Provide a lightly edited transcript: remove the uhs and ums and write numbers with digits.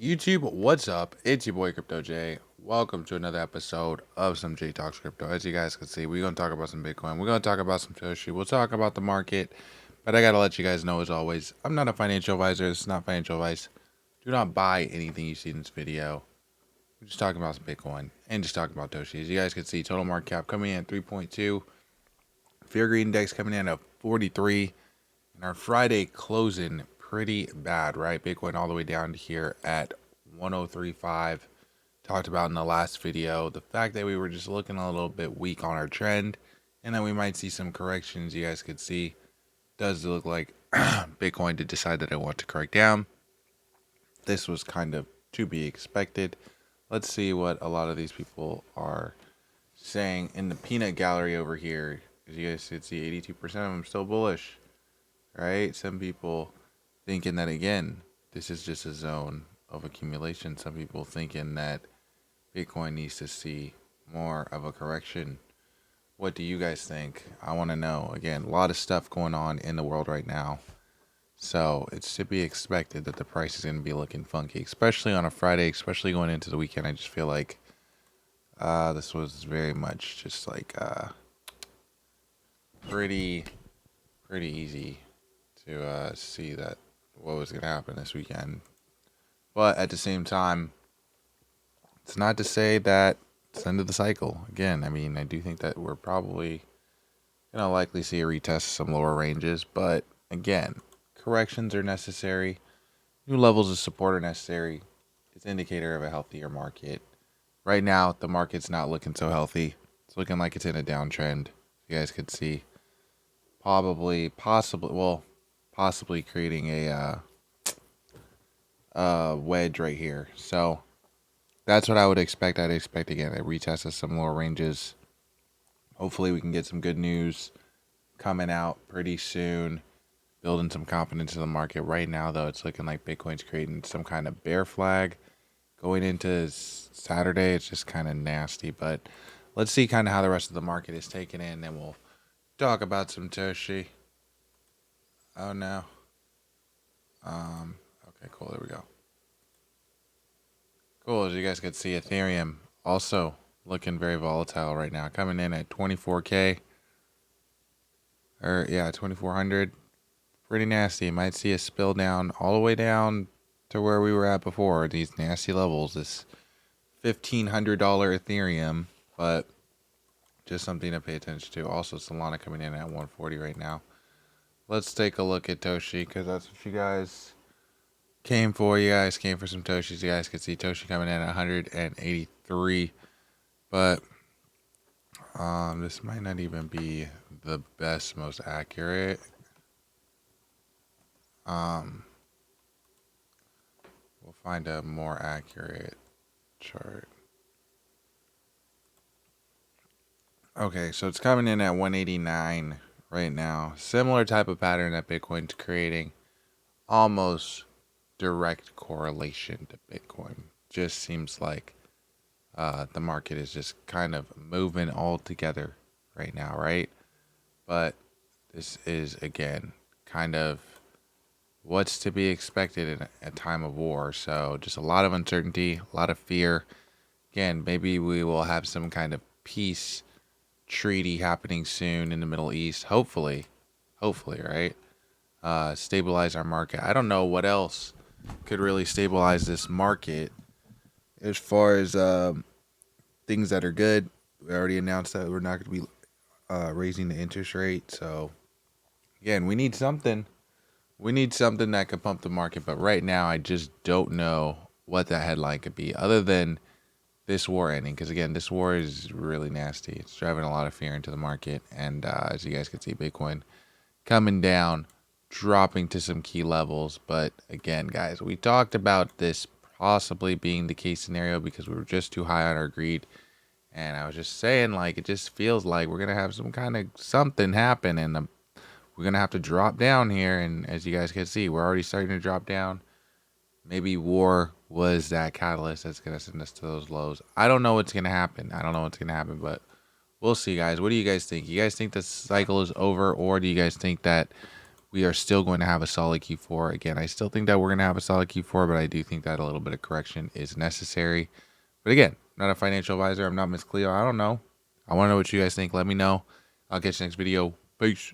YouTube, what's up? It's your boy Crypto J. Welcome to another episode of some J Talks Crypto. As you guys can see, we're gonna talk about some Bitcoin. We're gonna talk about some Toshi. We'll talk about the market. But I gotta let you guys know, as always, I'm not a financial advisor. This is not financial advice. Do not buy anything you see in this video. We're just talking about some Bitcoin and just talking about Toshi. As you guys can see, total market cap coming in at 3.2. Fear Greed Index coming in at 43. And our Friday closing pretty bad, right? Bitcoin all the way down to here at 1035. Talked about in the last video the fact that we were just looking a little bit weak on our trend and that we might see some corrections. You guys could see does look like Bitcoin did decide that I want to correct down. This was kind of to be expected. Let's see what a lot of these people are saying in the peanut gallery over here. As you guys could see, 82% of them still bullish, right? Some people thinking that, again, this is just a zone of accumulation. Some people thinking that Bitcoin needs to see more of a correction. What do you guys think? I want to know. Again, a lot of stuff going on in the world right now. So it's to be expected that the price is going to be looking funky, especially on a Friday, especially going into the weekend. I just feel like this was very much just like pretty easy to see that what was going to happen this weekend. But at the same time, it's not to say that it's the end of the cycle. Again, I mean, I do think that we're probably going to likely see a retest of some lower ranges. But again, corrections are necessary. New levels of support are necessary. It's an indicator of a healthier market. Right now, the market's not looking so healthy. It's looking like it's in a downtrend. You guys could see possibly creating a wedge right here. So that's what I would expect. I'd expect, again, a retest of some lower ranges. Hopefully we can get some good news coming out pretty soon, building some confidence in the market. Right now, though, it's looking like Bitcoin's creating some kind of bear flag going into Saturday. It's just kind of nasty, but let's see kind of how the rest of the market is taking in, and we'll talk about some Toshi. Oh no. Okay, cool. There we go. Cool. As you guys can see, Ethereum also looking very volatile right now, coming in at 24K. 2400. Pretty nasty. Might see a spill down all the way down to where we were at before. These nasty levels. This $1,500 Ethereum, but just something to pay attention to. Also, Solana coming in at 140 right now. Let's take a look at Toshi, because that's what you guys came for. You guys came for some Toshis. You guys can see Toshi coming in at 183. But this might not even be the best, most accurate. We'll find a more accurate chart. Okay, so it's coming in at 189 right now. Similar type of pattern that Bitcoin's creating. Almost direct correlation to Bitcoin. Just seems like the market is just kind of moving all together right now, right? But this is, again, kind of what's to be expected in a time of war. So just a lot of uncertainty, a lot of fear. Again, maybe we will have some kind of peace treaty happening soon in the Middle East. Hopefully, right? Stabilize our market. I don't know what else could really stabilize this market as far as things that are good. We already announced that we're not going to be raising the interest rate. So again, we need something. We need something that could pump the market. But right now, I just don't know what that headline could be other than this war ending. Because again, this war is really nasty. It's driving a lot of fear into the market. And as you guys can see, Bitcoin coming down, dropping to some key levels. But again, guys, we talked about this possibly being the case scenario because we were just too high on our greed. And I was just saying, like, it just feels like we're going to have some kind of something happen, and we're going to have to drop down here. And as you guys can see, we're already starting to drop down. Maybe war was that catalyst that's going to send us to those lows. I don't know what's going to happen. But we'll see, guys. What do you guys think? You guys think the cycle is over, or do you guys think that we are still going to have a solid Q4. Again, I still think that we're going to have a solid Q4, but I do think that a little bit of correction is necessary. But again, I'm not a financial advisor. I'm not Miss Cleo. I don't know. I want to know what you guys think. Let me know. I'll catch you next video. Peace.